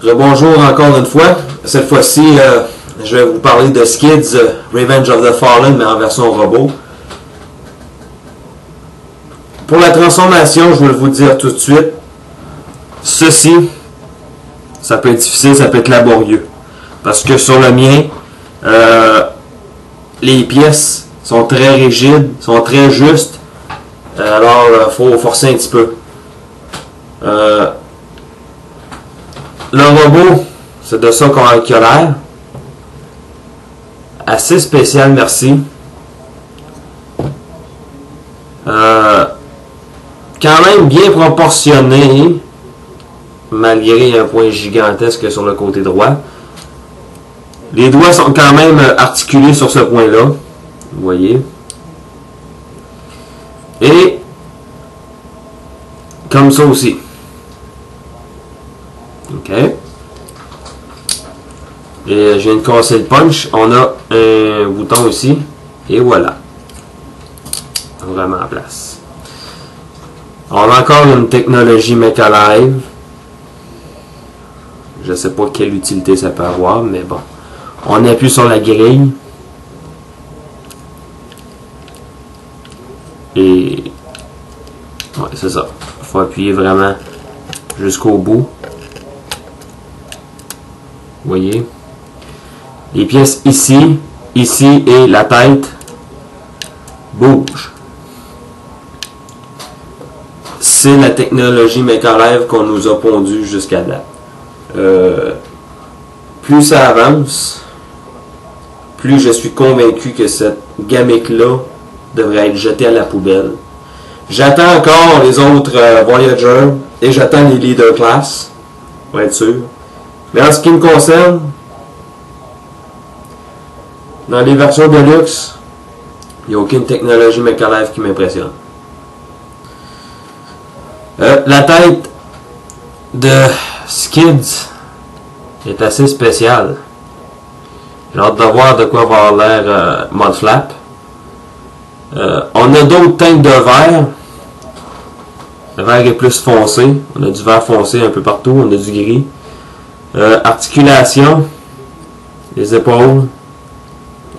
Rebonjour encore une fois. Cette fois-ci, je vais vous parler de Skids Revenge of the Fallen, mais en version robot. Pour la transformation, je vais vous le dire tout de suite. Ceci, ça peut être difficile, ça peut être laborieux. Parce que sur le mien, les pièces sont très rigides, sont très justes. Alors, il faut forcer un petit peu. Le robot, c'est de ça qu'il a l'air. Assez spécial, merci. Quand même bien proportionné, malgré un point gigantesque sur le côté droit. Les doigts sont quand même articulés sur ce point-là. Vous voyez. Et comme ça aussi. OK. Et je viens de casser le punch. On a un bouton ici. Et voilà. Vraiment en place. On a encore une technologie Mechalive. Je ne sais pas quelle utilité ça peut avoir, mais bon. On appuie sur la grille. Et ouais, c'est ça. Il faut appuyer vraiment jusqu'au bout. Vous voyez. Les pièces ici, ici et la tête bougent. C'est la technologie Mechalive qu'on nous a pondu jusqu'à date. Plus ça avance, plus je suis convaincu que cette gamique-là devrait être jetée à la poubelle. J'attends encore les autres Voyager et j'attends les Leader Class, pour être sûr. Mais en ce qui me concerne, dans les versions de luxe, il n'y a aucune technologie Mechalive qui m'impressionne. La tête de Skids est assez spéciale. J'ai hâte de voir de quoi va avoir l'air Mudflap. On a d'autres teintes de verre. Le vert est plus foncé. On a du vert foncé un peu partout. On a du gris. Articulation. Les épaules.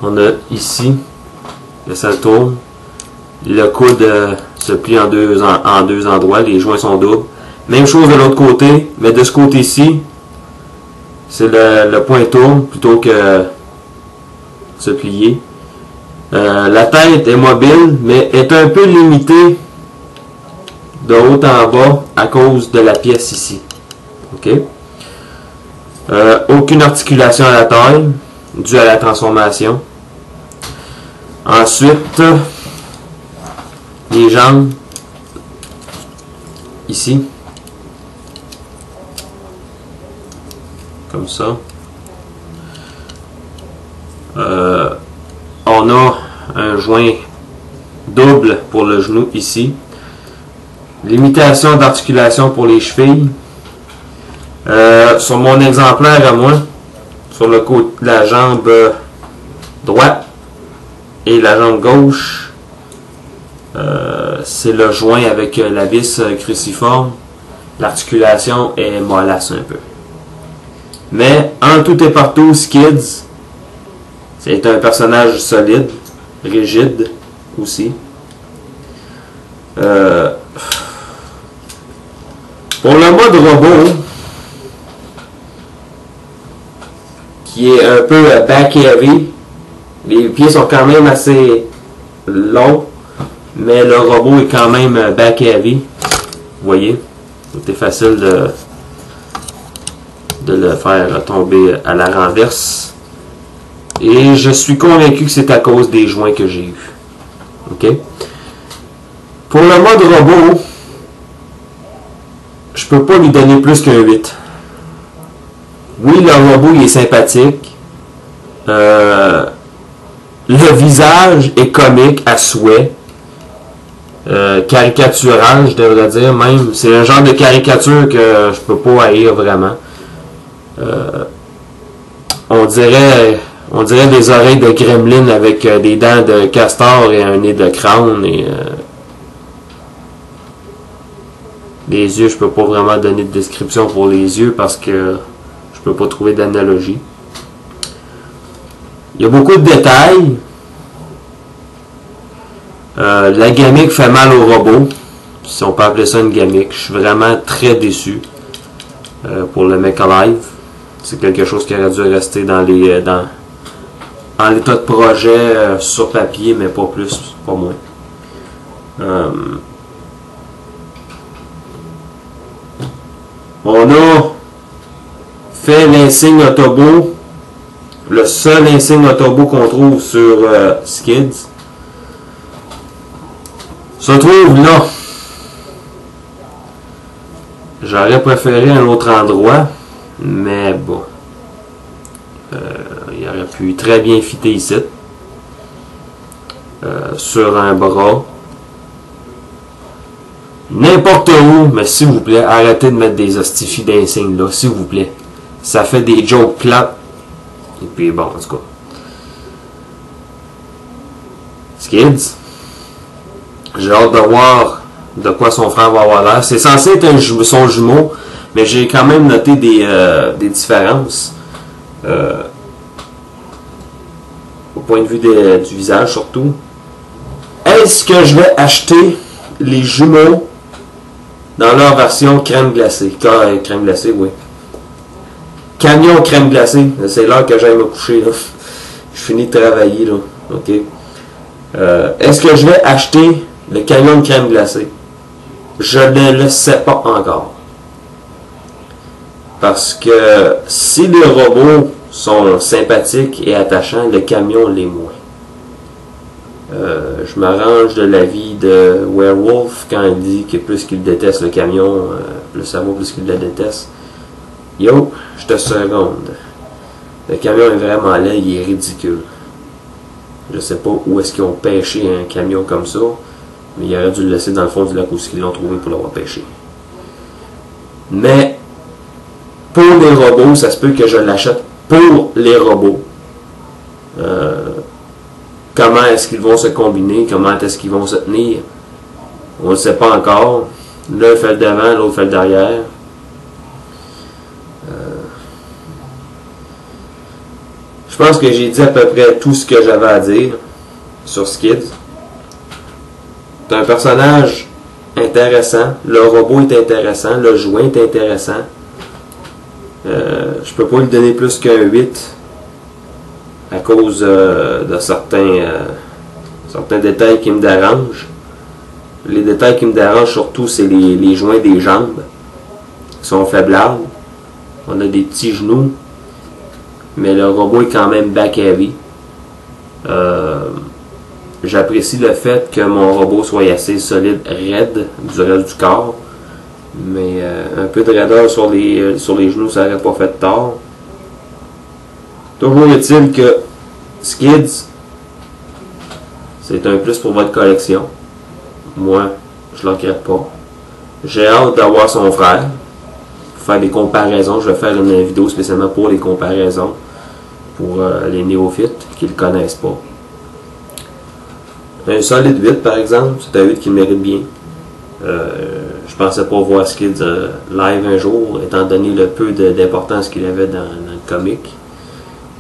On a ici. Le ça tourne. Le coude se plie en deux endroits. Les joints sont doubles. Même chose de l'autre côté. Mais de ce côté-ci, c'est le point tourne plutôt que se plier. La tête est mobile, mais est un peu limitée de haut en bas à cause de la pièce ici. OK? Aucune articulation à la taille, due à la transformation. Ensuite, les jambes, ici. Comme ça. On a un joint double pour le genou ici. Limitation d'articulation pour les chevilles. Sur mon exemplaire à moi, sur le côté de la jambe droite et la jambe gauche, c'est le joint avec la vis cruciforme. L'articulation est mollasse un peu. Mais en tout et partout, Skids, c'est un personnage solide, rigide aussi. Pour le mode robot, qui est un peu back heavy, les pieds sont quand même assez longs, mais le robot est quand même back heavy. Vous voyez, c'était facile de le faire tomber à la renverse. Et je suis convaincu que c'est à cause des joints que j'ai eu. OK? Pour le mode robot, je peux pas lui donner plus qu'un 8. Oui, le robot il est sympathique. Le visage est comique à souhait. Caricatural, je devrais dire même. C'est un genre de caricature que je peux pas haïr vraiment. On dirait des oreilles de gremlin avec des dents de castor et un nez de crâne et les yeux, je peux pas vraiment donner de description pour les yeux parce que peux pas trouver d'analogie. Il y a beaucoup de détails. La gimmick fait mal au robot. Si on peut appeler ça une gimmick. Je suis vraiment très déçu pour le Mecha Live. C'est quelque chose qui aurait dû rester dans les en l'état de projet sur papier, mais pas plus, pas moins. On a fait l'insigne Autobot, le seul insigne Autobot qu'on trouve sur Skids. Se trouve là. J'aurais préféré un autre endroit, mais bon. Il aurait pu très bien fitter ici. Sur un bras. N'importe où, mais s'il vous plaît, arrêtez de mettre des hostifies d'insignes là, s'il vous plaît. Ça fait des jokes plates. Et puis bon, en tout cas. Skids. J'ai hâte de voir de quoi son frère va avoir l'air. C'est censé être son jumeau, mais j'ai quand même noté des différences. Au point de vue du visage surtout. Est-ce que je vais acheter les jumeaux dans leur version crème glacée? Crème glacée, oui. Camion crème glacée. C'est l'heure que j'aille me coucher. Là. Je finis de travailler. Là. Ok. Est-ce que je vais acheter le camion de crème glacée? Je ne le sais pas encore. Parce que si les robots sont sympathiques et attachants, le camion l'est moins. Je m'arrange de l'avis de Werewolf quand il dit que plus qu'il déteste le camion, plus ça vaut plus qu'il le déteste. Yo, je te seconde. Le camion est vraiment laid, il est ridicule. Je sais pas où est-ce qu'ils ont pêché un camion comme ça, mais il aurait dû le laisser dans le fond du lac où ils l'ont trouvé pour l'avoir pêché. Mais pour les robots, ça se peut que je l'achète pour les robots. Comment est-ce qu'ils vont se combiner? Comment est-ce qu'ils vont se tenir? On ne le sait pas encore. L'un fait le devant, l'autre fait le derrière. Je pense que j'ai dit à peu près tout ce que j'avais à dire sur Skids. C'est un personnage intéressant. Le robot est intéressant. Le jouet est intéressant. Je peux pas lui donner plus qu'un 8 à cause de certains détails qui me dérangent. Les détails qui me dérangent surtout, c'est les joints des jambes qui sont faiblards. On a des petits genoux, mais le robot est quand même back heavy. J'apprécie le fait que mon robot soit assez solide, raide du reste du corps, mais un peu de raideur sur les genoux, ça n'aurait pas fait tort. Toujours est-il que Skids, c'est un plus pour votre collection. Moi, je ne le regrette pas. J'ai hâte d'avoir son frère. Faire des comparaisons. Je vais faire une vidéo spécialement pour les comparaisons. Pour les néophytes qui ne le connaissent pas. Un solide 8 par exemple. C'est un 8 qui mérite bien. Je pensais pas voir Skids live un jour, étant donné le peu d'importance qu'il avait dans le comic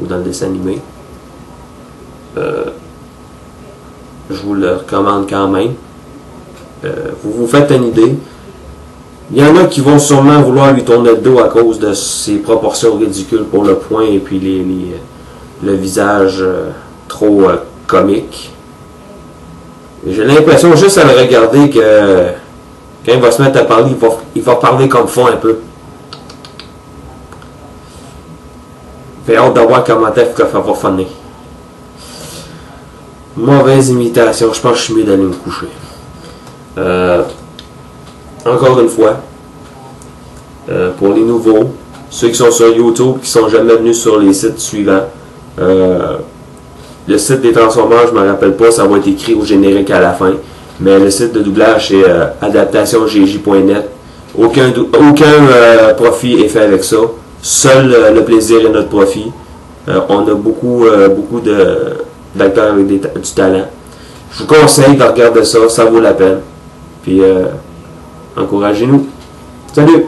ou dans le dessin animé. Je vous le recommande quand même. Vous vous faites une idée. Il y en a qui vont sûrement vouloir lui tourner le dos à cause de ses proportions ridicules pour le poing et puis le visage trop comique. J'ai l'impression juste à le regarder que quand il va se mettre à parler, il va parler comme fond un peu. J'ai hâte de voir comment ça va finir. Mauvaise imitation, je pense que je suis mieux d'aller me coucher. Encore une fois, pour les nouveaux, ceux qui sont sur YouTube, qui sont jamais venus sur les sites suivants, le site des Transformers, je ne me rappelle pas, ça va être écrit au générique à la fin, mais le site de doublage c'est adaptationgj.net. Aucun profit est fait avec ça. Seul le plaisir est notre profit. On a beaucoup d'acteurs avec du talent. Je vous conseille de regarder ça, ça vaut la peine. Puis encouragez-nous. Salut!